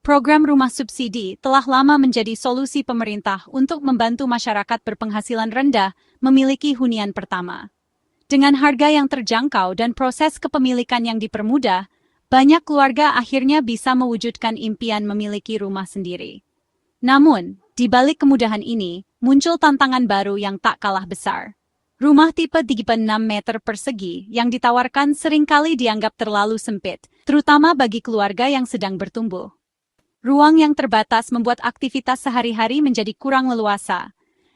Program rumah subsidi telah lama menjadi solusi pemerintah untuk membantu masyarakat berpenghasilan rendah memiliki hunian pertama. Dengan harga yang terjangkau dan proses kepemilikan yang dipermudah, banyak keluarga akhirnya bisa mewujudkan impian memiliki rumah sendiri. Namun, di balik kemudahan ini, muncul tantangan baru yang tak kalah besar. Rumah tipe 36 meter persegi yang ditawarkan seringkali dianggap terlalu sempit, terutama bagi keluarga yang sedang bertumbuh. Ruang yang terbatas membuat aktivitas sehari-hari menjadi kurang leluasa,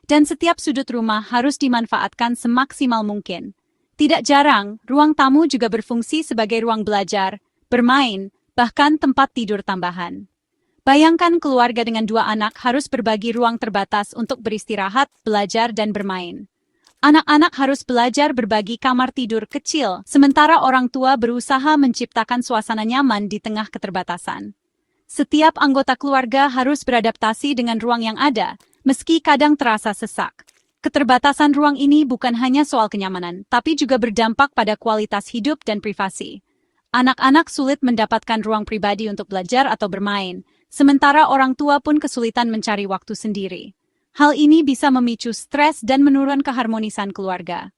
dan setiap sudut rumah harus dimanfaatkan semaksimal mungkin. Tidak jarang, ruang tamu juga berfungsi sebagai ruang belajar, bermain, bahkan tempat tidur tambahan. Bayangkan keluarga dengan 2 anak harus berbagi ruang terbatas untuk beristirahat, belajar, dan bermain. Anak-anak harus belajar berbagi kamar tidur kecil, sementara orang tua berusaha menciptakan suasana nyaman di tengah keterbatasan. Setiap anggota keluarga harus beradaptasi dengan ruang yang ada, meski kadang terasa sesak. Keterbatasan ruang ini bukan hanya soal kenyamanan, tapi juga berdampak pada kualitas hidup dan privasi. Anak-anak sulit mendapatkan ruang pribadi untuk belajar atau bermain, sementara orang tua pun kesulitan mencari waktu sendiri. Hal ini bisa memicu stres dan menurunkan keharmonisan keluarga.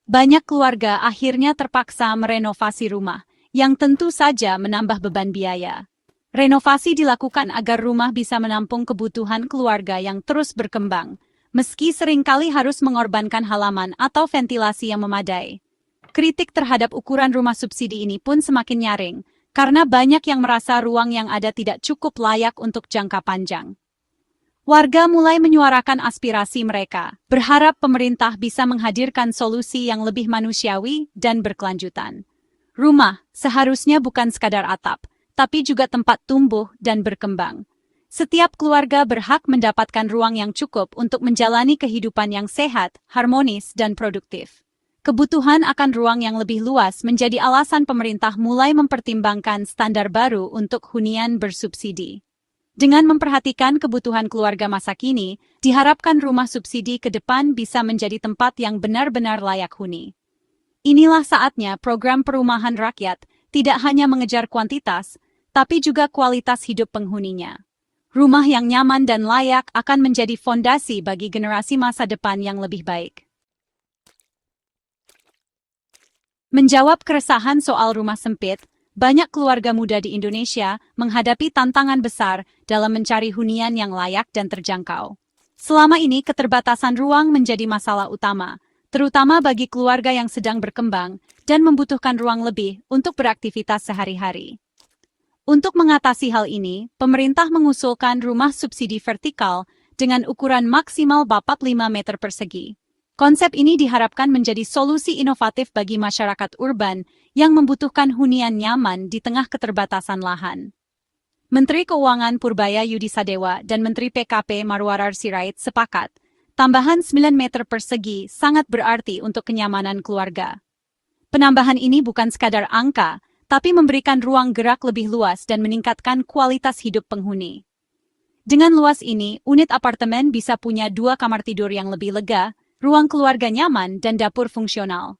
Banyak keluarga akhirnya terpaksa merenovasi rumah, yang tentu saja menambah beban biaya. Renovasi dilakukan agar rumah bisa menampung kebutuhan keluarga yang terus berkembang, meski seringkali harus mengorbankan halaman atau ventilasi yang memadai. Kritik terhadap ukuran rumah subsidi ini pun semakin nyaring, karena banyak yang merasa ruang yang ada tidak cukup layak untuk jangka panjang. Warga mulai menyuarakan aspirasi mereka, berharap pemerintah bisa menghadirkan solusi yang lebih manusiawi dan berkelanjutan. Rumah seharusnya bukan sekadar atap, tapi juga tempat tumbuh dan berkembang. Setiap keluarga berhak mendapatkan ruang yang cukup untuk menjalani kehidupan yang sehat, harmonis, dan produktif. Kebutuhan akan ruang yang lebih luas menjadi alasan pemerintah mulai mempertimbangkan standar baru untuk hunian bersubsidi. Dengan memperhatikan kebutuhan keluarga masa kini, diharapkan rumah subsidi ke depan bisa menjadi tempat yang benar-benar layak huni. Inilah saatnya program perumahan rakyat tidak hanya mengejar kuantitas, tapi juga kualitas hidup penghuninya. Rumah yang nyaman dan layak akan menjadi fondasi bagi generasi masa depan yang lebih baik. Menjawab keresahan soal rumah sempit, banyak keluarga muda di Indonesia menghadapi tantangan besar dalam mencari hunian yang layak dan terjangkau. Selama ini keterbatasan ruang menjadi masalah utama, terutama bagi keluarga yang sedang berkembang dan membutuhkan ruang lebih untuk beraktivitas sehari-hari. Untuk mengatasi hal ini, pemerintah mengusulkan rumah subsidi vertikal dengan ukuran maksimal 45 meter persegi. Konsep ini diharapkan menjadi solusi inovatif bagi masyarakat urban yang membutuhkan hunian nyaman di tengah keterbatasan lahan. Menteri Keuangan Purbaya Yudi Sadewa dan Menteri PKP Marwarar Sirait sepakat, tambahan 9 meter persegi sangat berarti untuk kenyamanan keluarga. Penambahan ini bukan sekadar angka, tapi memberikan ruang gerak lebih luas dan meningkatkan kualitas hidup penghuni. Dengan luas ini, unit apartemen bisa punya 2 kamar tidur yang lebih lega, ruang keluarga nyaman, dan dapur fungsional.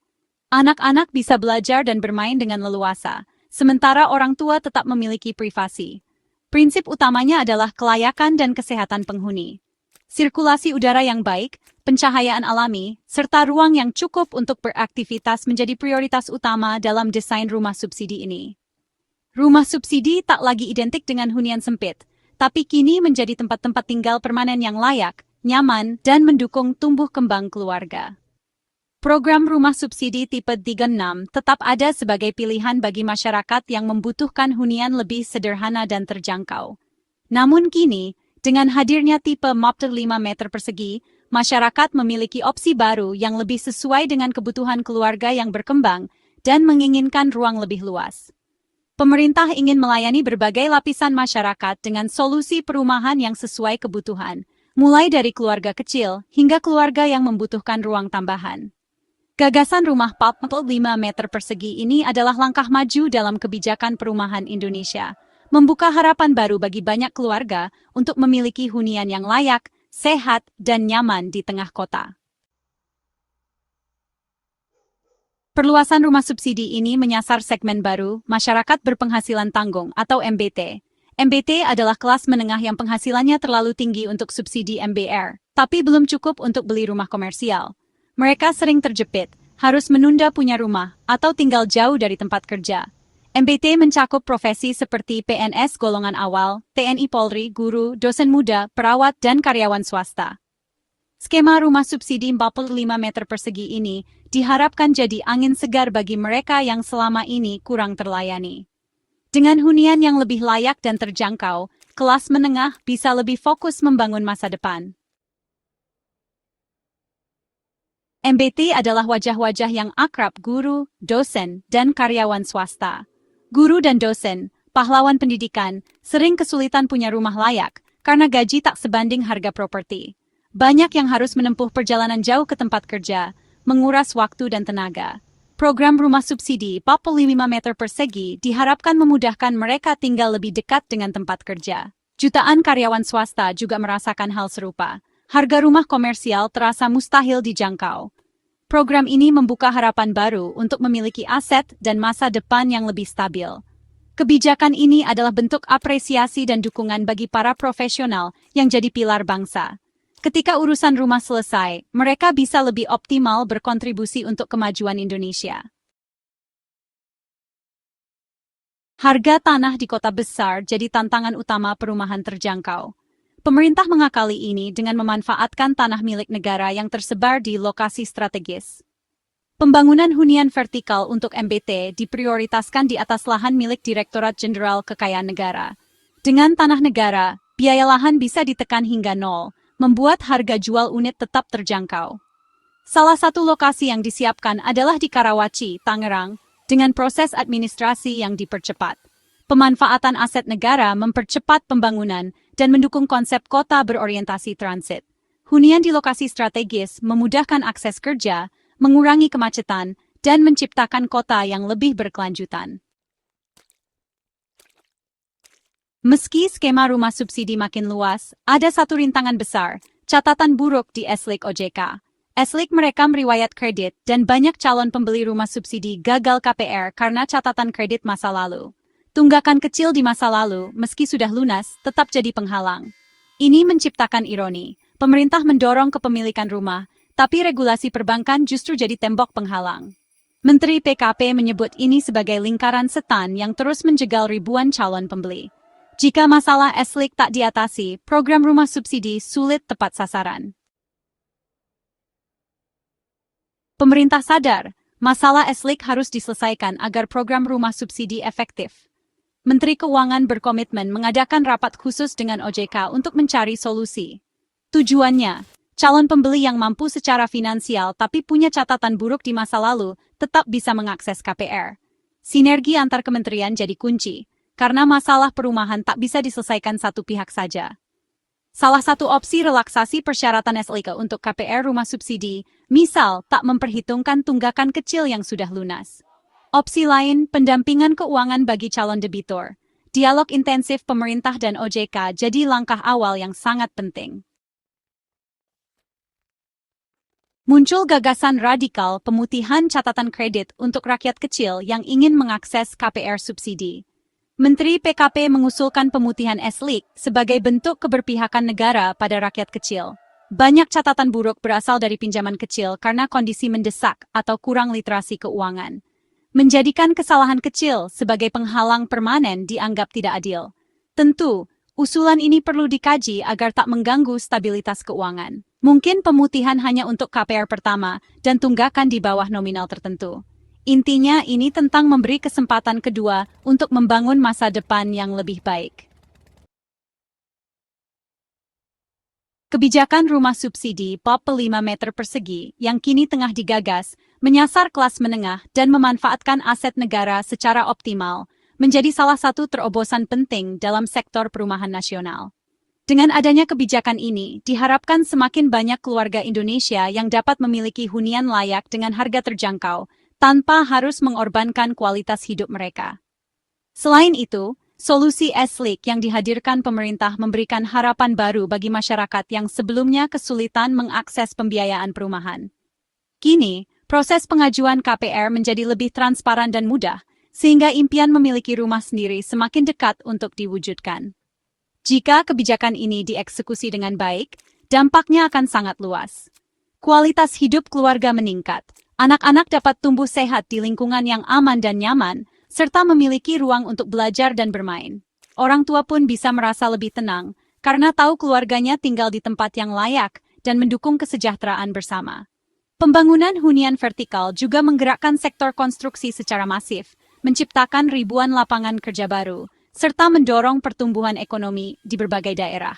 Anak-anak bisa belajar dan bermain dengan leluasa, sementara orang tua tetap memiliki privasi. Prinsip utamanya adalah kelayakan dan kesehatan penghuni. Sirkulasi udara yang baik, pencahayaan alami, serta ruang yang cukup untuk beraktivitas menjadi prioritas utama dalam desain rumah subsidi ini. Rumah subsidi tak lagi identik dengan hunian sempit, tapi kini menjadi tempat-tempat tinggal permanen yang layak, nyaman, dan mendukung tumbuh kembang keluarga. Program rumah subsidi tipe 36 tetap ada sebagai pilihan bagi masyarakat yang membutuhkan hunian lebih sederhana dan terjangkau. Namun kini, dengan hadirnya tipe MOP 5 meter persegi, masyarakat memiliki opsi baru yang lebih sesuai dengan kebutuhan keluarga yang berkembang dan menginginkan ruang lebih luas. Pemerintah ingin melayani berbagai lapisan masyarakat dengan solusi perumahan yang sesuai kebutuhan, mulai dari keluarga kecil hingga keluarga yang membutuhkan ruang tambahan. Gagasan rumah MOP 5 meter persegi ini adalah langkah maju dalam kebijakan perumahan Indonesia, membuka harapan baru bagi banyak keluarga untuk memiliki hunian yang layak, sehat, dan nyaman di tengah kota. Perluasan rumah subsidi ini menyasar segmen baru, masyarakat berpenghasilan tanggung atau MBT, MBT adalah kelas menengah yang penghasilannya terlalu tinggi untuk subsidi MBR, tapi belum cukup untuk beli rumah komersial. Mereka sering terjepit, harus menunda punya rumah, atau tinggal jauh dari tempat kerja. MBT mencakup profesi seperti PNS golongan awal, TNI Polri, guru, dosen muda, perawat, dan karyawan swasta. Skema rumah subsidi 45 meter persegi ini diharapkan jadi angin segar bagi mereka yang selama ini kurang terlayani. Dengan hunian yang lebih layak dan terjangkau, kelas menengah bisa lebih fokus membangun masa depan. MBT adalah wajah-wajah yang akrab guru, dosen, dan karyawan swasta. Guru dan dosen, pahlawan pendidikan, sering kesulitan punya rumah layak karena gaji tak sebanding harga properti. Banyak yang harus menempuh perjalanan jauh ke tempat kerja, menguras waktu dan tenaga. Program rumah subsidi 45 meter persegi diharapkan memudahkan mereka tinggal lebih dekat dengan tempat kerja. Jutaan karyawan swasta juga merasakan hal serupa. Harga rumah komersial terasa mustahil dijangkau. Program ini membuka harapan baru untuk memiliki aset dan masa depan yang lebih stabil. Kebijakan ini adalah bentuk apresiasi dan dukungan bagi para profesional yang jadi pilar bangsa. Ketika urusan rumah selesai, mereka bisa lebih optimal berkontribusi untuk kemajuan Indonesia. Harga tanah di kota besar jadi tantangan utama perumahan terjangkau. Pemerintah mengakali ini dengan memanfaatkan tanah milik negara yang tersebar di lokasi strategis. Pembangunan hunian vertikal untuk MBT diprioritaskan di atas lahan milik Direktorat Jenderal Kekayaan Negara. Dengan tanah negara, biaya lahan bisa ditekan hingga nol, membuat harga jual unit tetap terjangkau. Salah satu lokasi yang disiapkan adalah di Karawaci, Tangerang, dengan proses administrasi yang dipercepat. Pemanfaatan aset negara mempercepat pembangunan dan mendukung konsep kota berorientasi transit. Hunian di lokasi strategis memudahkan akses kerja, mengurangi kemacetan, dan menciptakan kota yang lebih berkelanjutan. Meski skema rumah subsidi makin luas, ada satu rintangan besar, catatan buruk di S-Link OJK. S-Link merekam riwayat kredit dan banyak calon pembeli rumah subsidi gagal KPR karena catatan kredit masa lalu. Tunggakan kecil di masa lalu, meski sudah lunas, tetap jadi penghalang. Ini menciptakan ironi. Pemerintah mendorong kepemilikan rumah, tapi regulasi perbankan justru jadi tembok penghalang. Menteri PKP menyebut ini sebagai lingkaran setan yang terus menjegal ribuan calon pembeli. Jika masalah S-Link tak diatasi, program rumah subsidi sulit tepat sasaran. Pemerintah sadar, masalah S-Link harus diselesaikan agar program rumah subsidi efektif. Menteri Keuangan berkomitmen mengadakan rapat khusus dengan OJK untuk mencari solusi. Tujuannya, calon pembeli yang mampu secara finansial tapi punya catatan buruk di masa lalu tetap bisa mengakses KPR. Sinergi antar kementerian jadi kunci, karena masalah perumahan tak bisa diselesaikan satu pihak saja. Salah satu opsi relaksasi persyaratan S-Link untuk KPR rumah subsidi, misal tak memperhitungkan tunggakan kecil yang sudah lunas. Opsi lain, pendampingan keuangan bagi calon debitur. Dialog intensif pemerintah dan OJK jadi langkah awal yang sangat penting. Muncul gagasan radikal pemutihan catatan kredit untuk rakyat kecil yang ingin mengakses KPR subsidi. Menteri PKP mengusulkan pemutihan S-Link sebagai bentuk keberpihakan negara pada rakyat kecil. Banyak catatan buruk berasal dari pinjaman kecil karena kondisi mendesak atau kurang literasi keuangan. Menjadikan kesalahan kecil sebagai penghalang permanen dianggap tidak adil. Tentu, usulan ini perlu dikaji agar tak mengganggu stabilitas keuangan. Mungkin pemutihan hanya untuk KPR pertama dan tunggakan di bawah nominal tertentu. Intinya ini tentang memberi kesempatan kedua untuk membangun masa depan yang lebih baik. Kebijakan rumah subsidi 45 meter persegi yang kini tengah digagas menyasar kelas menengah dan memanfaatkan aset negara secara optimal menjadi salah satu terobosan penting dalam sektor perumahan nasional. Dengan adanya kebijakan ini, diharapkan semakin banyak keluarga Indonesia yang dapat memiliki hunian layak dengan harga terjangkau tanpa harus mengorbankan kualitas hidup mereka. Selain itu, solusi S-Link yang dihadirkan pemerintah memberikan harapan baru bagi masyarakat yang sebelumnya kesulitan mengakses pembiayaan perumahan. Kini, proses pengajuan KPR menjadi lebih transparan dan mudah, sehingga impian memiliki rumah sendiri semakin dekat untuk diwujudkan. Jika kebijakan ini dieksekusi dengan baik, dampaknya akan sangat luas. Kualitas hidup keluarga meningkat, anak-anak dapat tumbuh sehat di lingkungan yang aman dan nyaman, serta memiliki ruang untuk belajar dan bermain. Orang tua pun bisa merasa lebih tenang, karena tahu keluarganya tinggal di tempat yang layak dan mendukung kesejahteraan bersama. Pembangunan hunian vertikal juga menggerakkan sektor konstruksi secara masif, menciptakan ribuan lapangan kerja baru, serta mendorong pertumbuhan ekonomi di berbagai daerah.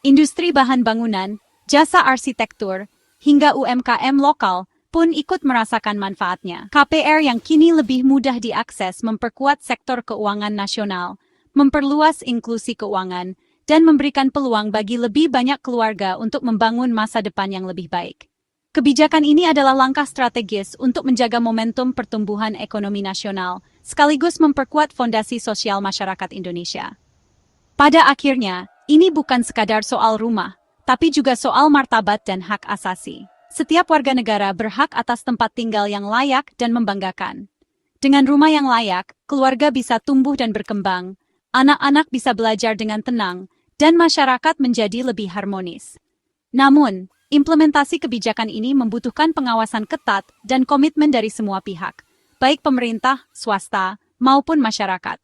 Industri bahan bangunan, jasa arsitektur, hingga UMKM lokal pun ikut merasakan manfaatnya. KPR yang kini lebih mudah diakses memperkuat sektor keuangan nasional, memperluas inklusi keuangan, dan memberikan peluang bagi lebih banyak keluarga untuk membangun masa depan yang lebih baik. Kebijakan ini adalah langkah strategis untuk menjaga momentum pertumbuhan ekonomi nasional, sekaligus memperkuat fondasi sosial masyarakat Indonesia. Pada akhirnya, ini bukan sekadar soal rumah, tapi juga soal martabat dan hak asasi. Setiap warga negara berhak atas tempat tinggal yang layak dan membanggakan. Dengan rumah yang layak, keluarga bisa tumbuh dan berkembang, anak-anak bisa belajar dengan tenang, dan masyarakat menjadi lebih harmonis. Namun, implementasi kebijakan ini membutuhkan pengawasan ketat dan komitmen dari semua pihak, baik pemerintah, swasta, maupun masyarakat.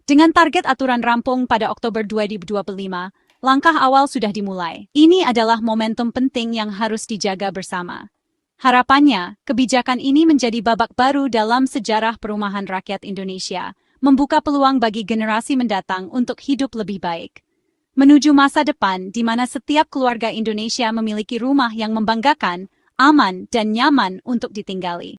Dengan target aturan rampung pada Oktober 2025, langkah awal sudah dimulai. Ini adalah momentum penting yang harus dijaga bersama. Harapannya, kebijakan ini menjadi babak baru dalam sejarah perumahan rakyat Indonesia, membuka peluang bagi generasi mendatang untuk hidup lebih baik. Menuju masa depan di mana setiap keluarga Indonesia memiliki rumah yang membanggakan, aman, dan nyaman untuk ditinggali.